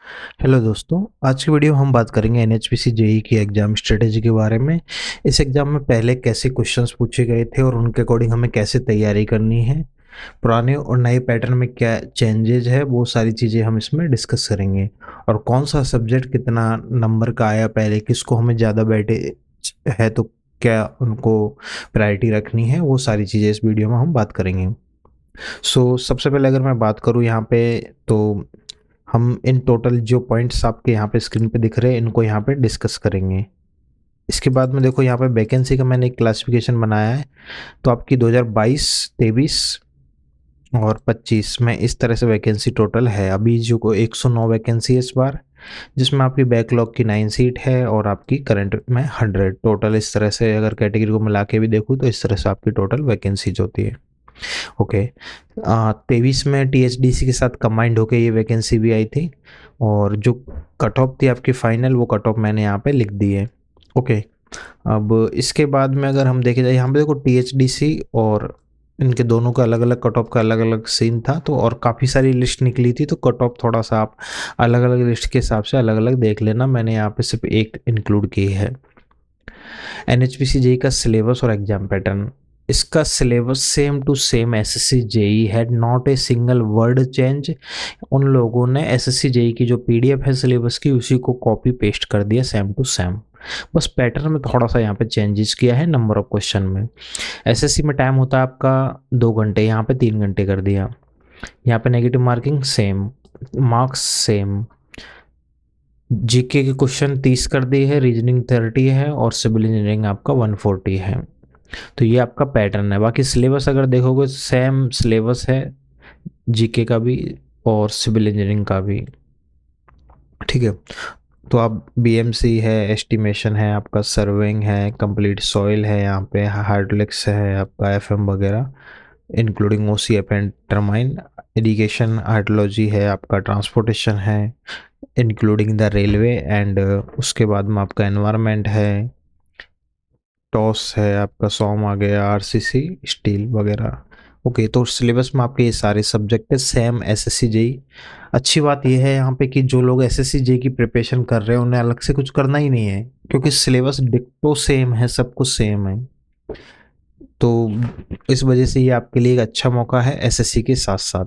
Hello दोस्तों, आज की वीडियो हम बात करेंगे एनएचपीसी जेईई की एग्जाम स्ट्रेटेजी के बारे में। इस एग्जाम में पहले कैसे क्वेश्चंस पूछे गए थे और उनके अकॉर्डिंग हमें कैसे तैयारी करनी है, पुराने और नए पैटर्न में क्या चेंजेज है, वो सारी चीज़ें हम इसमें डिस्कस करेंगे। और कौन सा सब्जेक्ट कितना नंबर का आया पहले, किसको हमें ज़्यादा वेटेज है तो क्या उनको प्रायोरिटी रखनी है, वो सारी चीज़ें इस वीडियो में हम बात करेंगे। सबसे पहले अगर मैं बात करूँ यहाँ पे, तो हम इन टोटल जो पॉइंट्स आपके यहाँ पे स्क्रीन पे दिख रहे हैं, इनको यहाँ पे डिस्कस करेंगे। इसके बाद में देखो, यहाँ पे वैकेंसी का मैंने एक क्लासिफिकेशन बनाया है। तो आपकी 2022, 23 और 25 में इस तरह से वैकेंसी टोटल है। अभी जो को 109 वैकेंसी है इस बार, जिसमें आपकी बैकलॉग की 9 सीट है और आपकी करंट में 100 टोटल। इस तरह से अगर कैटेगरी को मिला के भी देखूँ तो इस तरह से आपकी टोटल वैकेंसीज होती है। ओके, 23 में टीएचडीसी के साथ कंबाइंड होके ये वैकेंसी भी आई थी, और जो कट ऑफ थी आपकी फाइनल, वो कट ऑफ मैंने यहाँ पे लिख दी है। ओके, अब इसके बाद में अगर हम देखे जाए, यहाँ पे देखो टीएचडीसी और इनके दोनों का अलग अलग कट ऑफ का अलग अलग सीन था, तो और काफ़ी सारी लिस्ट निकली थी, तो कट ऑफ थोड़ा सा आप अलग अलग लिस्ट के हिसाब से अलग अलग देख लेना। मैंने यहाँ पे सिर्फ एक इंक्लूड की है। एनएचपीसी जेई का सिलेबस और एग्जाम पैटर्न, इसका syllabus same to same SSC JE है, not a single word change. उन लोगों ने एसएससी जेई की जो पीडीएफ है सिलेबस की, उसी को कॉपी पेस्ट कर दिया सेम टू सेम। बस पैटर्न में थोड़ा सा यहाँ पे चेंजेस किया है नंबर ऑफ क्वेश्चन में। एसएससी में टाइम होता है आपका 2 घंटे, यहाँ पे 3 घंटे कर दिया। यहाँ पे negative marking same, marks same. GK के क्वेश्चन 30 कर दिए है, रीजनिंग 30 है और सिविल इंजीनियरिंग आपका 140 है। तो ये आपका पैटर्न है। बाकी सिलेबस अगर देखोगे सेम सिलेबस है, जीके का भी और सिविल इंजीनियरिंग का भी। ठीक है, तो आप बीएमसी है, एस्टिमेशन है, आपका सर्वेइंग है, कंप्लीट सॉइल है, यहाँ पे हाइड्रोलिक्स है, आपका एफएम वगैरह including OCF and टर्माइन, irrigation hydrology है, आपका ट्रांसपोर्टेशन है इंक्लूडिंग द रेलवे एंड उसके बाद में आपका एनवायरनमेंट है, टॉस है, आपका सॉम आ गया, आरसीसी स्टील वगैरह। ओके, तो सिलेबस में आपके ये सारे सब्जेक्ट है सेम एसएससी जेई। अच्छी बात यह है यहाँ पे कि जो लोग एसएससी जेई की प्रिपरेशन कर रहे हैं उन्हें अलग से कुछ करना ही नहीं है, क्योंकि सिलेबस डिक्टो सेम है, सब कुछ सेम है। तो इस वजह से ये आपके लिए एक अच्छा मौका है एसएससी के साथ साथ।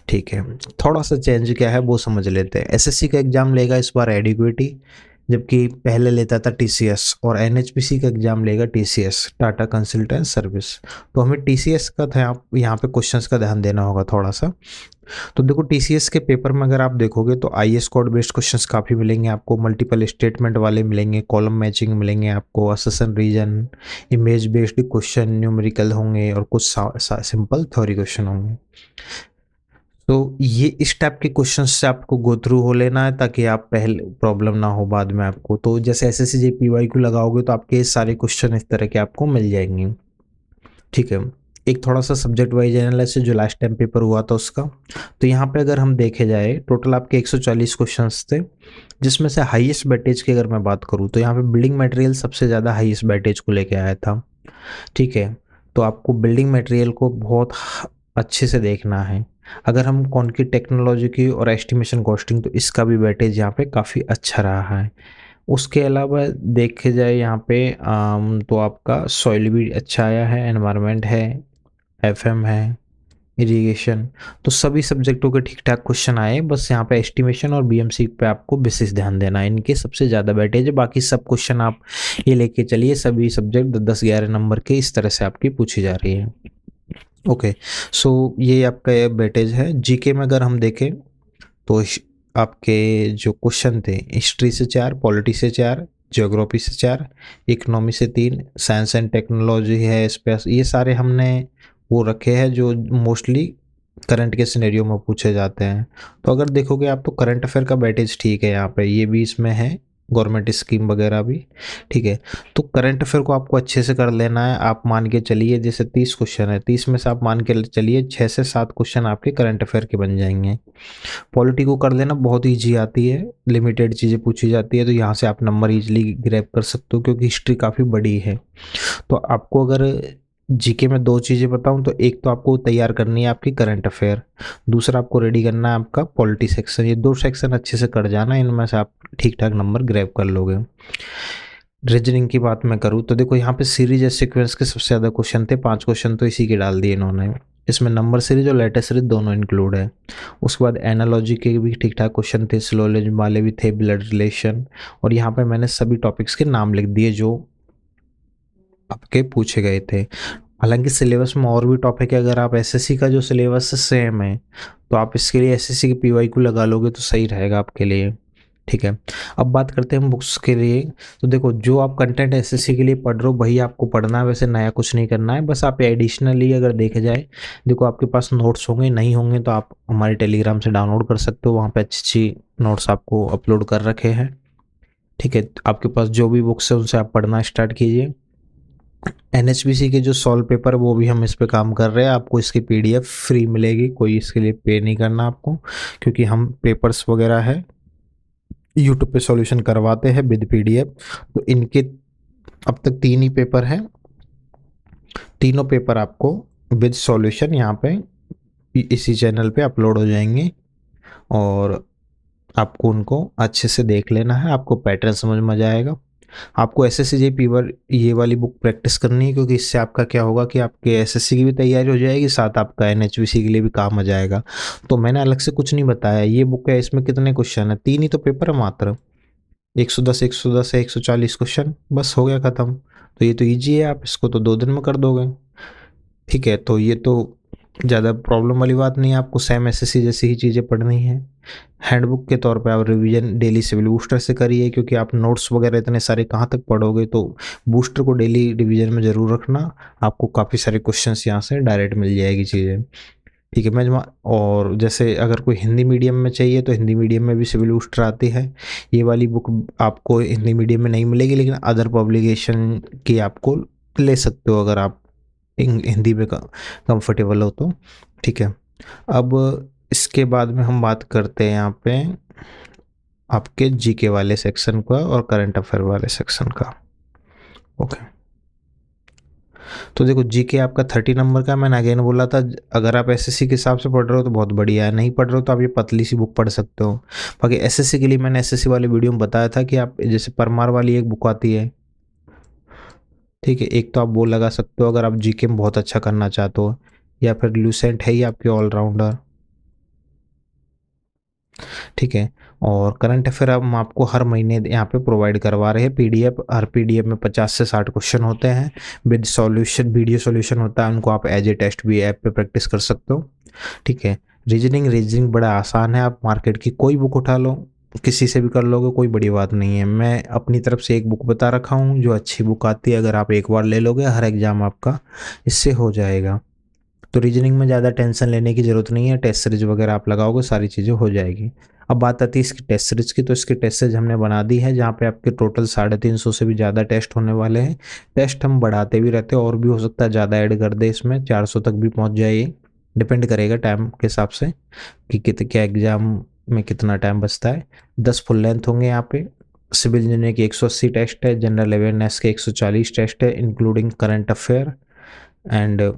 ठीक है, थोड़ा सा चेंज क्या है वो समझ लेते हैं। एसएससी का एग्जाम लेगा इस बार एडिक्विटी, जबकि पहले लेता था टीसीएस, और एनएचपीसी का एग्जाम लेगा टीसीएस, टाटा कंसल्टेंट सर्विस। तो हमें टीसीएस का था यहाँ पे क्वेश्चंस का ध्यान देना होगा थोड़ा सा। तो देखो, टीसीएस के पेपर में अगर आप देखोगे तो आईएस कोड बेस्ड क्वेश्चंस काफ़ी मिलेंगे आपको, मल्टीपल स्टेटमेंट वाले मिलेंगे, कॉलम मैचिंग मिलेंगे आपको, assertion reason, image based question, numerical होंगे और कुछ सिंपल थ्योरी क्वेश्चन होंगे। तो ये इस टाइप के क्वेश्चन से आपको गो थ्रू हो लेना है, ताकि आप पहले प्रॉब्लम ना हो बाद में आपको। तो जैसे एसएससी जे पीवाईक्यू लगाओगे तो आपके सारे क्वेश्चन इस तरह के आपको मिल जाएंगे। ठीक है, एक थोड़ा सा सब्जेक्ट वाइज एनालिसिस जो लास्ट टाइम पेपर हुआ था उसका। तो यहाँ पे अगर हम देखे जाए, टोटल आपके 140 क्वेश्चंस थे, जिसमें से हाईएस्ट बैटेज की अगर मैं बात करूँ तो यहाँ पे बिल्डिंग मटेरियल सबसे ज़्यादा हाईएस्ट बैटेज को लेके आया था। ठीक है, तो आपको बिल्डिंग मटेरियल को बहुत अच्छे से देखना है। अगर हम कौन की टेक्नोलॉजी की और एस्टिमेशन कॉस्टिंग, तो इसका भी वेटेज यहाँ पे काफ़ी अच्छा रहा है। उसके अलावा देखे जाए यहाँ पे तो आपका सॉइल भी अच्छा आया है, एनवायरनमेंट है, एफएम है, इरिगेशन। तो सभी सब्जेक्टों के ठीक ठाक क्वेश्चन आए, बस यहाँ पे एस्टिमेशन और बीएमसी पे आपको विशेष ध्यान देना है, इनके सबसे ज़्यादा वेटेज है। बाकी सब क्वेश्चन आप ये लेके चलिए, सभी सब्जेक्ट 10-11 नंबर के इस तरह से आपकी पूछी जा रही है। ओके, ये आपका वेटेज है। जीके में अगर हम देखें तो आपके जो क्वेश्चन थे, हिस्ट्री से 4, पॉलिटी से 4, ज्योग्राफी से 4, इकोनॉमी से 3, साइंस एंड टेक्नोलॉजी है, स्पेस, ये सारे हमने वो रखे हैं जो मोस्टली करंट के सिनेरियो में पूछे जाते हैं। तो अगर देखोगे आप तो करंट अफेयर का वेटेज ठीक है, यहाँ पे ये भी इसमें है, गवर्नमेंट स्कीम वगैरह भी। ठीक है, तो करंट अफेयर को आपको अच्छे से कर लेना है। आप मान के चलिए जैसे 30 क्वेश्चन है, 30 में से आप मान के चलिए 6 से 7 क्वेश्चन आपके करंट अफेयर के बन जाएंगे। पॉलिटी को कर लेना, बहुत ईजी आती है, लिमिटेड चीज़ें पूछी जाती है, तो यहाँ से आप नंबर ईजिली ग्रैब कर सकते हो, क्योंकि हिस्ट्री काफ़ी बड़ी है। तो आपको अगर जीके में दो चीज़ें बताऊं तो एक तो आपको तैयार करनी है आपकी करंट अफेयर, दूसरा आपको रेडी करना है आपका पॉलिटी सेक्शन। ये दो सेक्शन अच्छे से कर जाना, इनमें से आप ठीक ठाक नंबर ग्रैब कर लोगे। रीजनिंग की बात मैं करूँ तो देखो यहाँ पे सीरीज या सीक्वेंस के सबसे ज़्यादा क्वेश्चन थे, 5 क्वेश्चन तो इसी के डाल दिए इन्होंने। इसमें नंबर सीरीज और लेटर सीरीज दोनों इंक्लूड है। उसके बाद एनालॉजी के भी ठीक ठाक क्वेश्चन थे, सिलोजिज्म वाले भी थे, ब्लड रिलेशन, और यहाँ पे मैंने सभी टॉपिक्स के नाम लिख दिए जो आपके पूछे गए थे। हालांकि सिलेबस में और भी टॉपिक है, अगर आप एसएससी का जो सिलेबस है सेम है तो आप इसके लिए एसएससी के पीवाईक्यू लगा लोगे तो सही रहेगा आपके लिए। ठीक है, अब बात करते हैं बुक्स के लिए। तो देखो जो आप कंटेंट एसएससी के लिए पढ़ रहे हो वही आपको पढ़ना है, वैसे नया कुछ नहीं करना है। बस आप एडिशनली अगर देखे जाए, देखो आपके पास नोट्स होंगे, नहीं होंगे तो आप हमारे टेलीग्राम से डाउनलोड कर सकते हो, वहाँ पे अच्छी अच्छी नोट्स आपको अपलोड कर रखे हैं। ठीक है, आपके पास जो भी बुक्स है उनसे आप पढ़ना स्टार्ट कीजिए। एनएचपीसी के जो सॉल्व पेपर वो भी हम इस पे काम कर रहे हैं, आपको इसकी पीडीएफ फ्री मिलेगी, कोई इसके लिए पे नहीं करना आपको, क्योंकि हम पेपर्स वगैरह है यूट्यूब पे सॉल्यूशन करवाते हैं विद पीडीएफ। तो इनके अब तक 3 ही पेपर हैं, तीनों पेपर आपको विद सॉल्यूशन यहाँ पे इसी चैनल पे अपलोड हो जाएंगे, और आपको उनको अच्छे से देख लेना है, आपको पैटर्न समझ में आ जाएगा। आपको एसएससी जे पीवर ये वाली बुक प्रैक्टिस करनी है, क्योंकि इससे आपका क्या होगा कि आपके एसएससी की भी तैयारी हो जाएगी, साथ आपका एनएचपीसी के लिए भी काम आ जाएगा। तो मैंने अलग से कुछ नहीं बताया, ये बुक है, इसमें कितने क्वेश्चन है, 3 ही तो पेपर है मात्र, 110 110 है, 140 क्वेश्चन, बस हो गया खत्म। तो ये तो ईजी है, आप इसको तो 2 दिन में कर दोगे। ठीक है, तो ये तो ज़्यादा प्रॉब्लम वाली बात नहीं है, आपको सेम एसएससी जैसी ही चीज़ें पढ़नी है। हैंडबुक के तौर पे आप रिवीजन डेली सिविल बूस्टर से करिए, क्योंकि आप नोट्स वगैरह इतने सारे कहाँ तक पढ़ोगे, तो बूस्टर को डेली रिवीजन में ज़रूर रखना, आपको काफ़ी सारे क्वेश्चंस यहाँ से डायरेक्ट मिल जाएगी चीज़ें। ठीक है, मैं और जैसे अगर कोई हिंदी मीडियम में चाहिए तो हिंदी मीडियम में भी सिविल बूस्टर आती है। ये वाली बुक आपको हिंदी मीडियम में नहीं मिलेगी, लेकिन अदर पब्लिकेशन की आपको ले सकते हो अगर आप हिंदी में कंफर्टेबल हो तो। ठीक है, अब इसके बाद में हम बात करते हैं यहाँ पे आपके जीके वाले सेक्शन का और करंट अफेयर वाले सेक्शन का। ओके, तो देखो जीके आपका 30 नंबर का, मैंने अगेन बोला था अगर आप एसएससी के हिसाब से पढ़ रहे हो तो बहुत बढ़िया है, नहीं पढ़ रहे हो तो आप ये पतली सी बुक पढ़ सकते हो। बाकी एसएससी के लिए मैंने एसएससी वाले वीडियो में बताया था कि आप जैसे परमार वाली एक बुक आती है, ठीक है, एक तो आप वो लगा सकते हो अगर आप जीके में बहुत अच्छा करना चाहते हो, या फिर लूसेंट है ही आपके ऑलराउंडर। ठीक है, और करंट अफेयर हम आपको हर महीने यहाँ पे प्रोवाइड करवा रहे हैं पीडीएफ, हर पीडीएफ में 50 से 60 क्वेश्चन होते हैं विद सॉल्यूशन, वीडियो सॉल्यूशन होता है, उनको आप एज ए टेस्ट भी ऐप पे प्रैक्टिस कर सकते हो। ठीक है, रीजनिंग बड़ा आसान है, आप मार्केट की कोई बुक उठा लो, किसी से भी कर लोगे, कोई बड़ी बात नहीं है। मैं अपनी तरफ से एक बुक बता रखा हूँ जो अच्छी बुक आती है, अगर आप एक बार ले लोगे हर एग्जाम आपका इससे हो जाएगा। तो रीजनिंग में ज़्यादा टेंशन लेने की ज़रूरत नहीं है, टेस्ट सीरीज वगैरह आप लगाओगे सारी चीज़ें हो जाएगी। अब बात आती है इसकी टेस्ट सीरीज की, तो इसकी टेस्ट सीरीज हमने बना दी है, जहाँ पे आपके टोटल 350 से भी ज़्यादा टेस्ट होने वाले हैं। टेस्ट हम बढ़ाते भी रहते हैं, और भी हो सकता है ज़्यादा ऐड कर दे, इसमें 400 तक भी पहुँच जाए, ये डिपेंड करेगा टाइम के हिसाब से कि क्या एग्ज़ाम में कितना टाइम बचता है। 10 फुल लेंथ होंगे यहाँ पे। सिविल इंजीनियरिंग की 180 टेस्ट है, जनरल अवेयरनेस के 140 टेस्ट है इंक्लूडिंग करंट अफेयर, एंड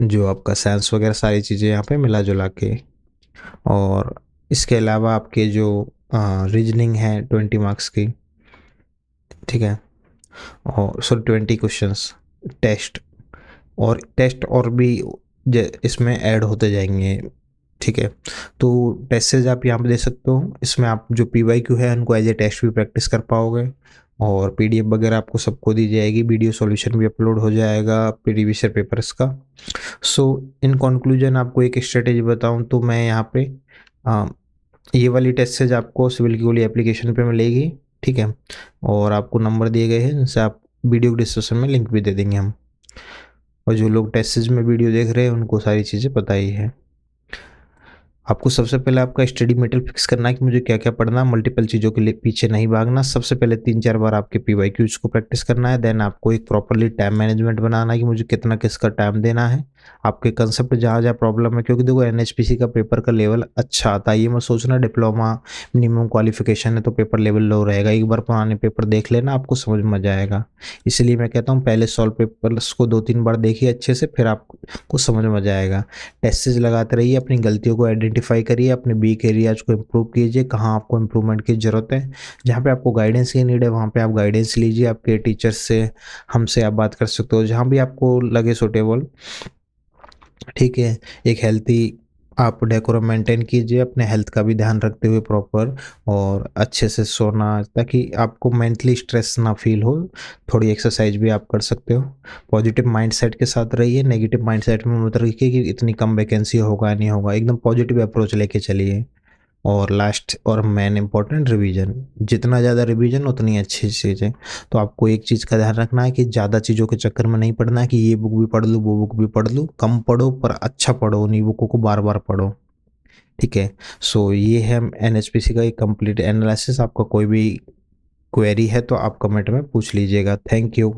जो आपका साइंस वगैरह सारी चीज़ें यहाँ पे मिला जुला के। और इसके अलावा आपके जो रीजनिंग है 20 मार्क्स की, ठीक है, और सॉरी 20 क्वेश्चंस टेस्ट और भी इसमें ऐड होते जाएंगे। ठीक है, तो टेस्टेज आप यहाँ पे दे सकते हो, इसमें आप जो पीवाईक्यू है उनको एज ए टेस्ट भी प्रैक्टिस कर पाओगे, और पीडीएफ वगैरह आपको सबको दी जाएगी, वीडियो सॉल्यूशन भी अपलोड हो जाएगा प्रीवियस ईयर पेपर्स का। सो इन कंक्लूजन आपको एक स्ट्रेटेजी बताऊं तो मैं यहाँ पे ये वाली टेस्ट सेज आपको सिविल की वाली एप्लीकेशन पे मिलेगी। ठीक है, और आपको नंबर दिए गए हैं जिनसे आप वीडियो डिस्क्रिप्शन में लिंक भी दे देंगे हम, और जो लोग टेस्ट सीरीज में वीडियो देख रहे हैं उनको सारी चीज़ें पता ही है। आपको सबसे पहले आपका स्टडी मेटेरियल फिक्स करना है कि मुझे क्या-क्या पढ़ना है, मल्टीपल चीज़ों के लिए पीछे नहीं भागना। सबसे पहले 3-4 बार आपके पीवाईक्यूज़ को प्रैक्टिस करना है, देन आपको एक प्रॉपर्ली टाइम मैनेजमेंट बनाना है कि मुझे कितना किसका टाइम देना है। आपके कंसेप्ट जहाँ-जहाँ प्रॉब्लम है, क्योंकि देखो एनएचपीसी का पेपर का लेवल अच्छा आता है, ये मत सोचना डिप्लोमा मिनिमम क्वालिफ़िकेशन है तो पेपर लेवल लो रहेगा। एक बार पुराने पेपर देख लेना, आपको समझ में आ जाएगा। इसलिए मैं कहता हूँ पहले सॉल्व पेपर्स को 2-3 बार देखिए अच्छे से, फिर आपको समझ में आ जाएगा। टेस्टेज लगाते रहिए, अपनी गलतियों को आइडेंटिफाई करिए, अपने वीक एरियाज को इम्प्रूव कीजिए, कहाँ आपको इम्प्रूवमेंट की ज़रूरत है। जहाँ पे आपको गाइडेंस की नीड है वहाँ पे आप गाइडेंस लीजिए आपके टीचर्स से, हमसे आप बात कर सकते हो जहाँ भी आपको लगे सूटेबल। ठीक है, एक हेल्थी आप डेकोरम मेंटेन कीजिए, अपने हेल्थ का भी ध्यान रखते हुए प्रॉपर, और अच्छे से सोना ताकि आपको मेंटली स्ट्रेस ना फील हो। थोड़ी एक्सरसाइज भी आप कर सकते हो। पॉजिटिव माइंडसेट के साथ रहिए, नेगेटिव माइंडसेट में मत रखिए कि इतनी कम वैकेंसी होगा नहीं होगा, एकदम पॉजिटिव अप्रोच लेके चलिए। और लास्ट और मेन इम्पोर्टेंट रिवीजन, जितना ज़्यादा रिवीजन उतनी अच्छी चीज़ है। तो आपको एक चीज़ का ध्यान रखना है कि ज़्यादा चीज़ों के चक्कर में नहीं पड़ना है कि ये बुक भी पढ़ लूँ वो बुक भी पढ़ लूँ, कम पढ़ो पर अच्छा पढ़ो, उन्हीं बुकों को बार बार पढ़ो। ठीक है। सो ये है एनएचपीसी का एक कंप्लीट एनालिसिस। आपका कोई भी क्वेरी है तो आप कमेंट में पूछ लीजिएगा। Thank you.